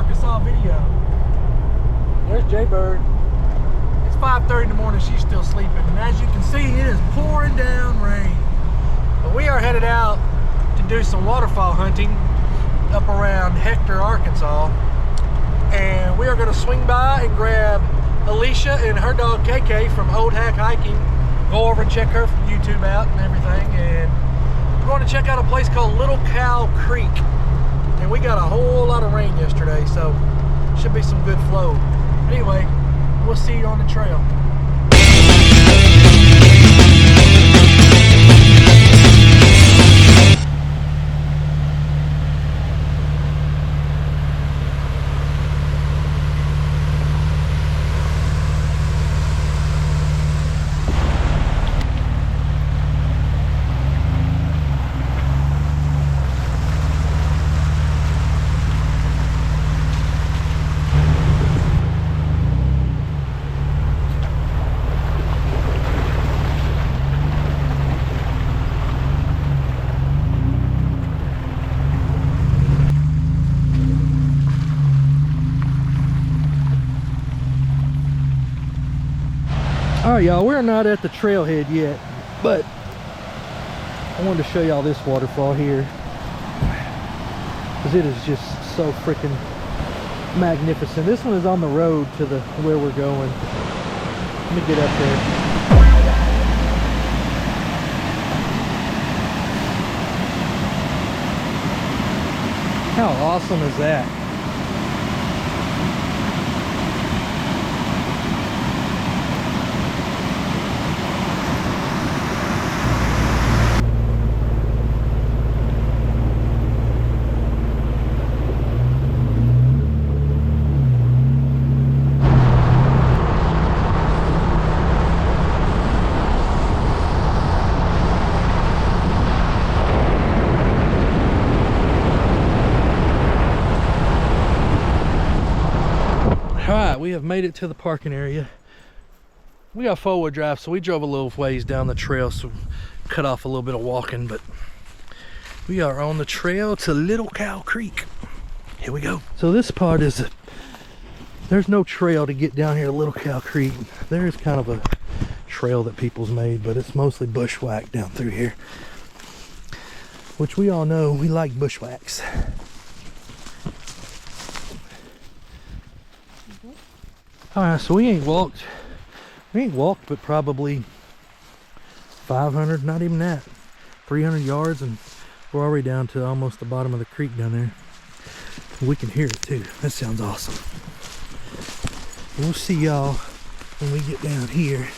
Arkansas video. There's Jaybird. It's 5:30 in the morning, she's still sleeping. And as you can see, it is pouring down rain. But we are headed out to do some waterfall hunting up around Hector, Arkansas. And we are gonna swing by and grab Alicia and her dog KK from Old Hack Hiking. Go over and check her from YouTube out and everything. And we're going to check out a place called Little Cow Creek. And we got a whole lot of rain yesterday, so should be some good flow. Anyway, we'll see you on the trail. All right, y'all, we're not at the trailhead yet, but I wanted to show y'all this waterfall here because it is just so freaking magnificent. This one is on the road to where we're going. Let me get up there. How awesome is that? We have made it to the parking area. We got four-wheel drive, so we drove a little ways down the trail, so cut off a little bit of walking, but we are on the trail to Little Cow Creek. Here we go. So this part is, there's no trail to get down here to Little Cow Creek. There is kind of a trail that people's made, but it's mostly bushwhack down through here, which we all know we like bushwhacks. All right, so we ain't walked but probably 500, not even that, 300 yards, and we're already down to almost the bottom of the creek down there. We can hear it too. That sounds awesome. We'll see y'all when we get down here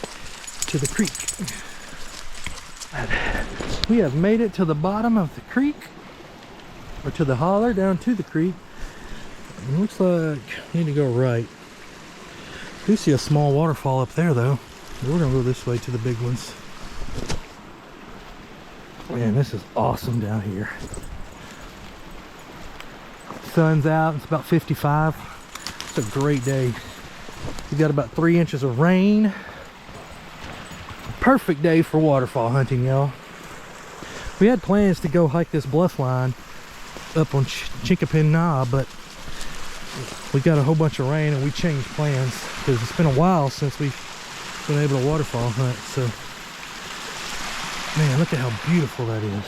to the creek. We have made it to the bottom of the creek, or to the holler down to the creek. It looks like we need to go right. I do see a small waterfall up there though. We're gonna go this way to the big ones. Man, this is awesome down here. Sun's out, it's about 55. It's a great day. We got about 3 inches of rain. Perfect day for waterfall hunting, y'all. We had plans to go hike this bluff line up on Chinkapin Knob, but we got a whole bunch of rain and we changed plans because it's been a while since we've been able to waterfall hunt. So, man, look at how beautiful that is.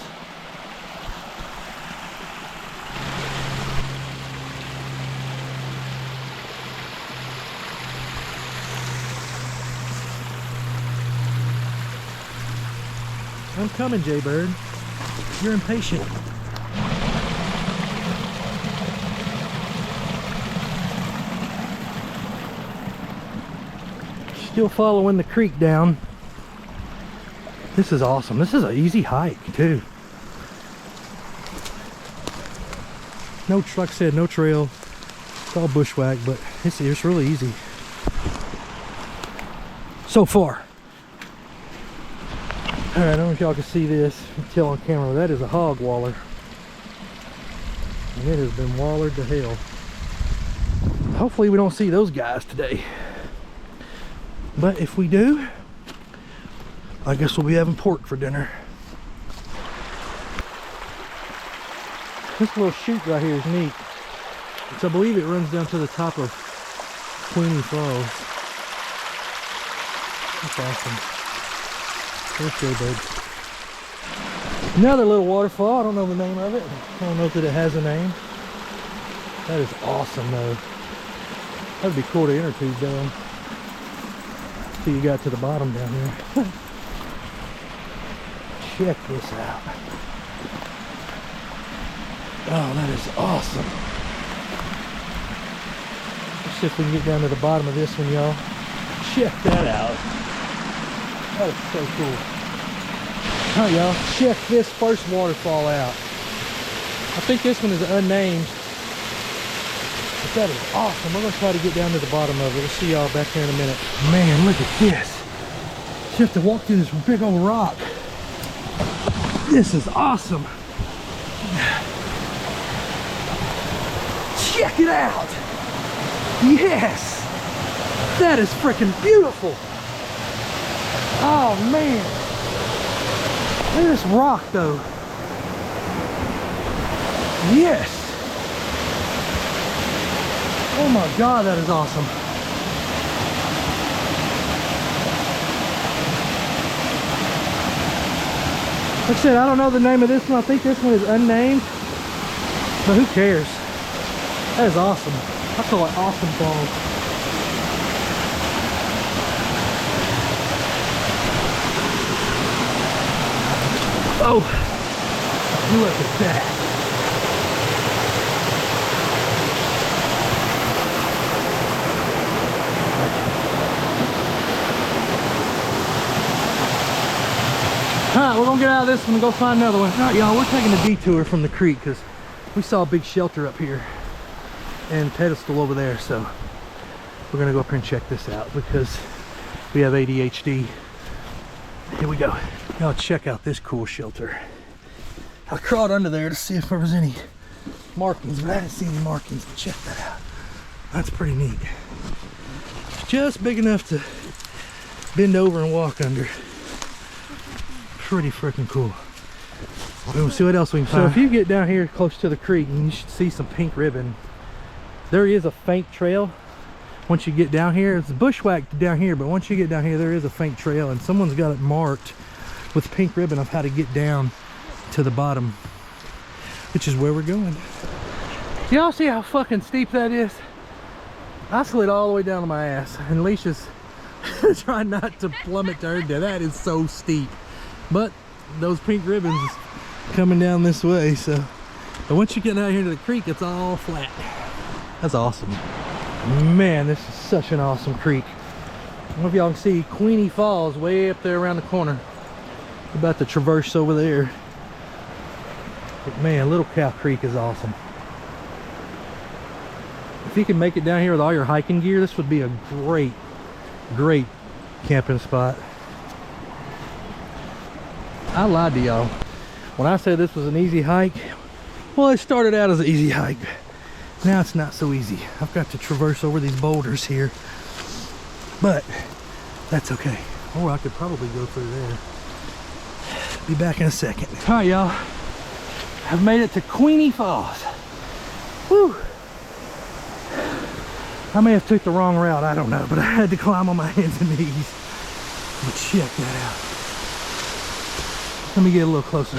I'm coming, Jaybird. You're impatient. Still following the creek down. This is awesome. This is an easy hike too. No, like I said, no trail. It's all bushwhack, but it's really easy so far. All right, I don't know if y'all can see this. I can tell on camera, that is a hog waller. And it has been wallered to hell. Hopefully we don't see those guys today. But if we do, I guess we'll be having pork for dinner. This little chute right here is neat. So I believe it runs down to the top of Queeny Falls. That's awesome. There's Jaybird. Another little waterfall. I don't know the name of it. I don't know that it has a name. That is awesome though. That'd be cool to inner tube down. See you got to the bottom down here. Check this out. Oh, that is awesome. Let's see if we can get down to the bottom of this one, y'all. Check that out. That is so cool. Alright, y'all. Check this first waterfall out. I think this one is unnamed. But that is awesome. We're going to try to get down to the bottom of it. We'll see y'all back here in a minute. Man, look at this. You have to walk through this big old rock. This is awesome. Check it out. Yes. That is freaking beautiful. Oh, man. Look at this rock, though. Yes. Oh my God, that is awesome. Like I said, I don't know the name of this one. I think this one is unnamed, but who cares? That is awesome. I call it Awesome Falls. Oh, look at that. Alright, we're gonna get out of this one and go find another one. Alright, y'all, we're taking a detour from the creek because we saw a big shelter up here and pedestal over there, so we're gonna go up here and check this out because we have ADHD. Here we go. Y'all, check out this cool shelter. I crawled under there to see if there was any markings, but I didn't see any markings. Check that out. That's pretty neat. Just big enough to bend over and walk under. Pretty freaking cool. We'll see what else we can find. So if you get down here close to the creek, you should see some pink ribbon. There is a faint trail. Once you get down here, it's bushwhacked down here, but once you get down here, there is a faint trail, and someone's got it marked with pink ribbon of how to get down to the bottom, which is where we're going. Y'all see how fucking steep that is? I slid all the way down to my ass, and Alicia's trying not to plummet to her death. That is so steep. But those pink ribbons is coming down this way, so. But once you get out here to the creek, it's all flat. That's awesome. Man, this is such an awesome creek. I don't know if y'all can see Queeny Falls way up there around the corner. We're about to traverse over there. But man, Little Cow Creek is awesome. If you can make it down here with all your hiking gear, this would be a great, great camping spot. I lied to y'all. When I said this was an easy hike, well, it started out as an easy hike. Now it's not so easy. I've got to traverse over these boulders here, but that's okay. Or I could probably go through there. Be back in a second. All right, y'all. I've made it to Queeny Falls. Whew. I may have took the wrong route, I don't know, but I had to climb on my hands and knees. But check that out. Let me get a little closer.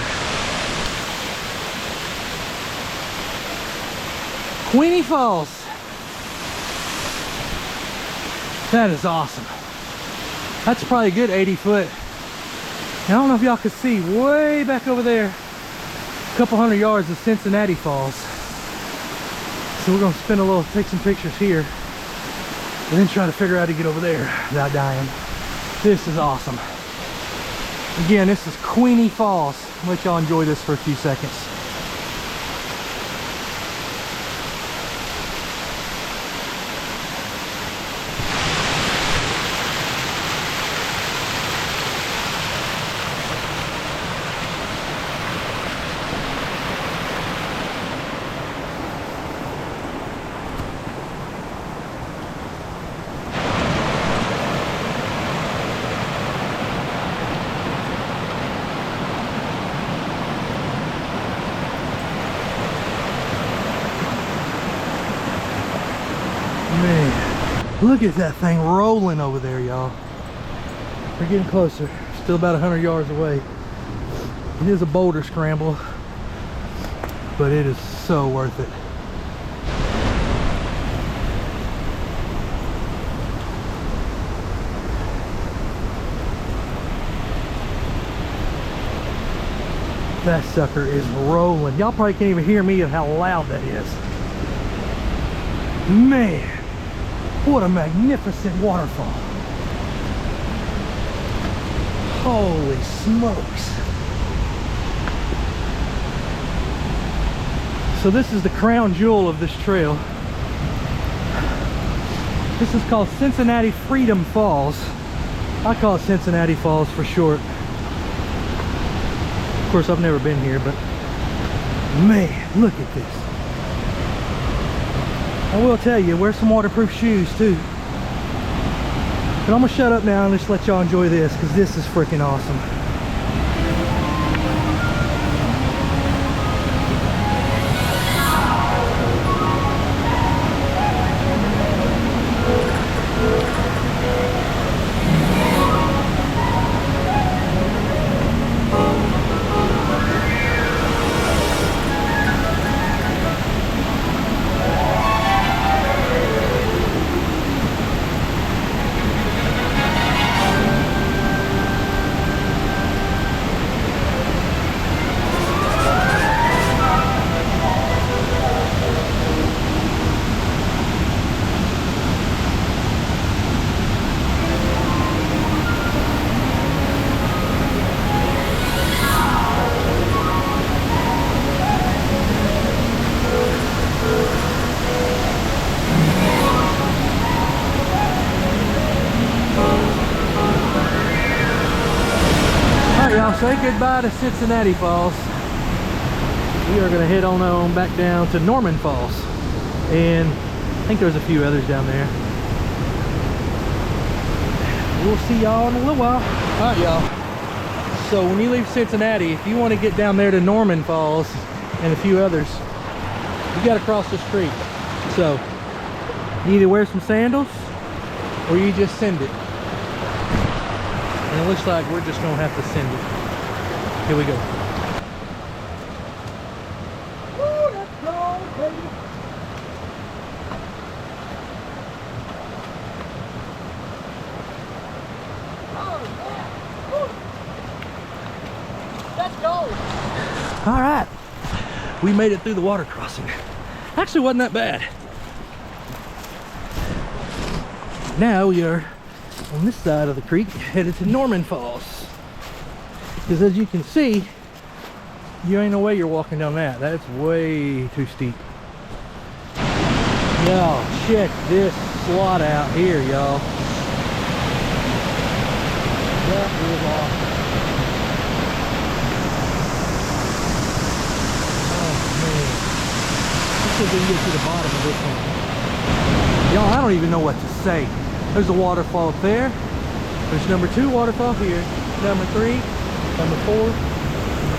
Queeny Falls. That is awesome. That's probably a good 80 foot. I don't know if y'all can see way back over there, a couple hundred yards of Cincinnati Falls. So we're gonna spend a little, take some pictures here, and then try to figure out how to get over there without dying. This is awesome. Again, this is Queeny Falls. I'll let y'all enjoy this for a few seconds. Look at that thing rolling over there, y'all. We're getting closer. Still about 100 yards away. It is a boulder scramble, but it is so worth it. That sucker is rolling. Y'all probably can't even hear me of how loud that is. Man, what a magnificent waterfall. Holy smokes. So this is the crown jewel of this trail. This is called Cincinnati Freedom Falls. I call it Cincinnati Falls for short. Of course, I've never been here, but man, look at this. I will tell you, wear some waterproof shoes too. But I'm gonna shut up now and just let y'all enjoy this, because this is freaking awesome. Say goodbye to Cincinnati Falls. We are going to head on back down to Norman Falls, and I think there's a few others down there. We'll see y'all in a little while. All right, y'all. So when you leave Cincinnati, if you want to get down there to Norman Falls and a few others, you got to cross this creek. So you either wear some sandals or you just send it. And it looks like we're just going to have to send it. Here we go. Woo, let's go, baby. Oh, yeah. Woo. Let's go. All right. We made it through the water crossing. Actually, wasn't that bad. Now we are on this side of the creek, headed to Norman Falls. Because as you can see, you ain't no way you're walking down that. That's way too steep. Y'all, check this slot out here, y'all. That is awesome. Oh, man. Let's see if we can get to the bottom of this one. Y'all, I don't even know what to say. There's a waterfall up there. There's number 2 waterfall here. Number 3. Number 4, number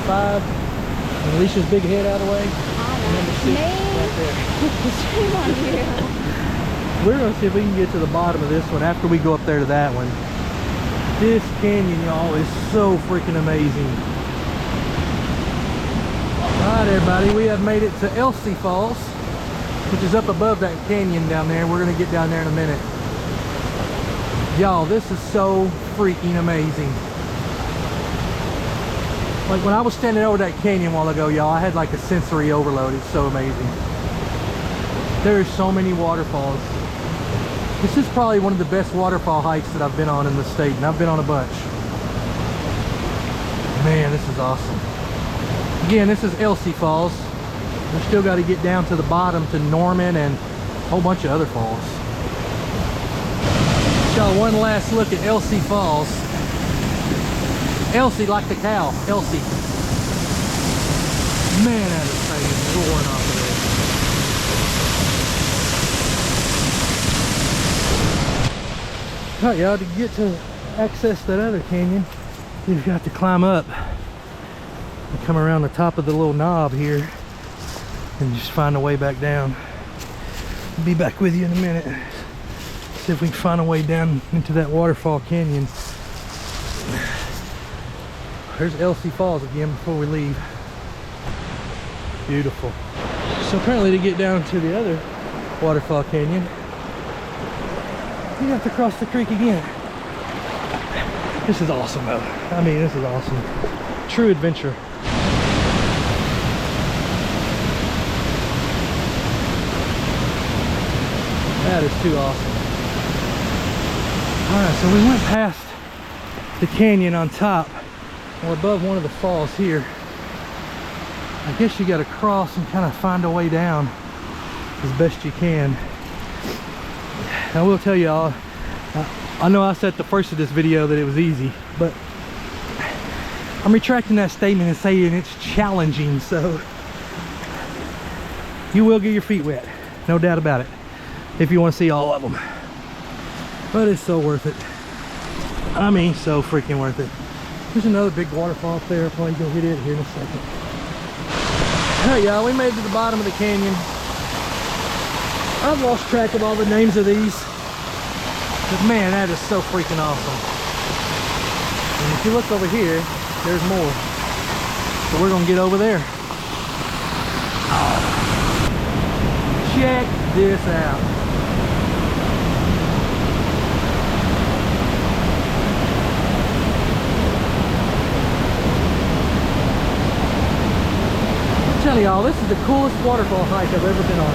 5, and Alicia's big head out of the way. And number 6 right there. Shame on you. We're going to see if we can get to the bottom of this one after we go up there to that one. This canyon, y'all, is so freaking amazing. Alright, everybody, we have made it to Elsie Falls, which is up above that canyon down there. We're going to get down there in a minute. Y'all, this is so freaking amazing. Like when I was standing over that canyon a while ago, y'all, I had like a sensory overload. It's so amazing. There's so many waterfalls. This is probably one of the best waterfall hikes that I've been on in the state, and I've been on a bunch. Man, this is awesome. Again, this is Elsie Falls. We still got to get down to the bottom to Norman and a whole bunch of other falls. Y'all, one last look at Elsie Falls. Elsie, like the cow, Elsie. Man, that is crazy, roaring off of there. All right, y'all, to get to access that other canyon, you've got to climb up and come around the top of the little knob here and just find a way back down. I'll be back with you in a minute. see if we can find a way down into that waterfall canyon. There's Elsie Falls again before we leave. Beautiful. So apparently to get down to the other waterfall canyon, you have to cross the creek again. This is awesome though. I mean, this is awesome. True adventure. That is too awesome. All right, so we went past the canyon on top. We're above one of the falls here. I guess you got to cross and kind of find a way down as best you can. I will tell y'all, I know I said at the first of this video that it was easy, but I'm retracting that statement and saying it's challenging. So you will get your feet wet, no doubt about it, if you want to see all of them. But it's so worth it. I mean, so freaking worth it. There's another big waterfall up there. I'll probably go hit it here in a second. All right, y'all, we made it to the bottom of the canyon. I've lost track of all the names of these, but man, that is so freaking awesome. And if you look over here, there's more. So we're gonna get over there. Check this out. I'm telling y'all, this is the coolest waterfall hike I've ever been on.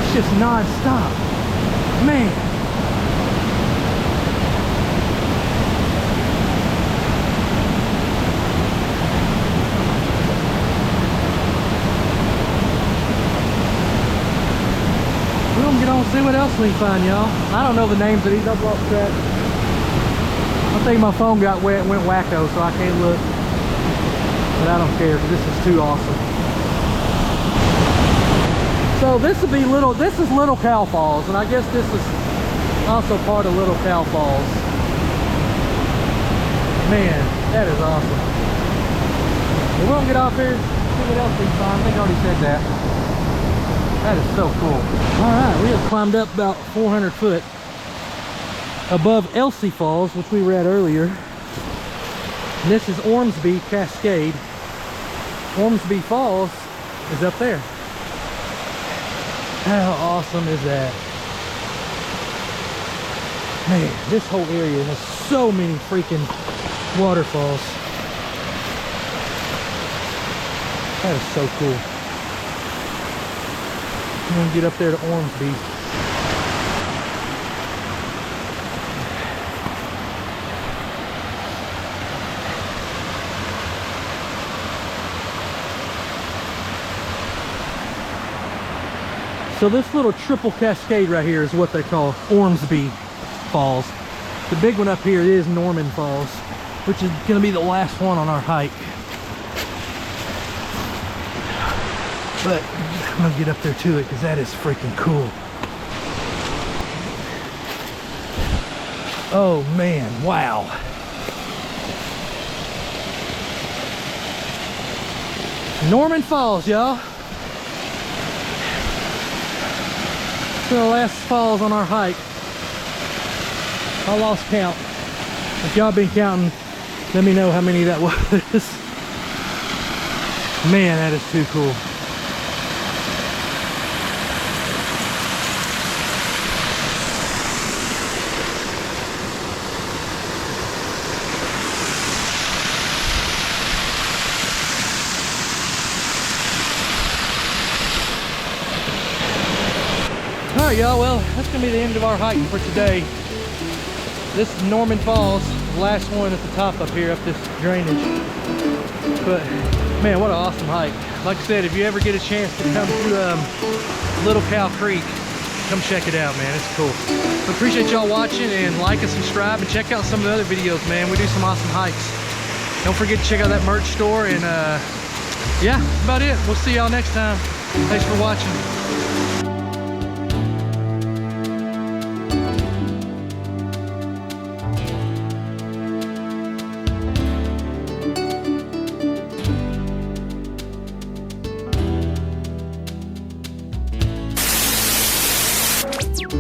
It's just non-stop. Man. We're gonna get on and see what else we can find, y'all. I don't know the names of these. I've lost track. I think my phone got wet and went wacko, so I can't look. But I don't care, because this is too awesome. So this would be this is Little Cow Falls, and I guess this is also part of Little Cow Falls. Man, that is awesome. We're gonna get off here, see what else we can find. I think I already said that. That is so cool. All right, we have climbed up about 400 foot above Elsie Falls, which we were at earlier. And this is Ormsby Cascade. Ormsby Falls is up there. How awesome is that? Man, this whole area has so many freaking waterfalls. That is so cool. I'm gonna get up there to Ormsby. So this little triple cascade right here is what they call Ormsby Falls. The big one up here is Norman Falls, which is gonna be the last one on our hike. But I'm gonna get up there to it because that is freaking cool. Oh man, wow. Norman Falls, y'all. It's the last falls on our hike. I lost count. If y'all been counting, let me know how many that was. Man, that is too cool. Alright y'all, well, that's going to be the end of our hiking for today. This is Norman Falls, the last one at the top up here, up this drainage. But, man, what an awesome hike. Like I said, if you ever get a chance to come to Little Cow Creek, come check it out, man. It's cool. So appreciate y'all watching, and like and subscribe, and check out some of the other videos, man. We do some awesome hikes. Don't forget to check out that merch store, and yeah, that's about it. We'll see y'all next time. Thanks for watching.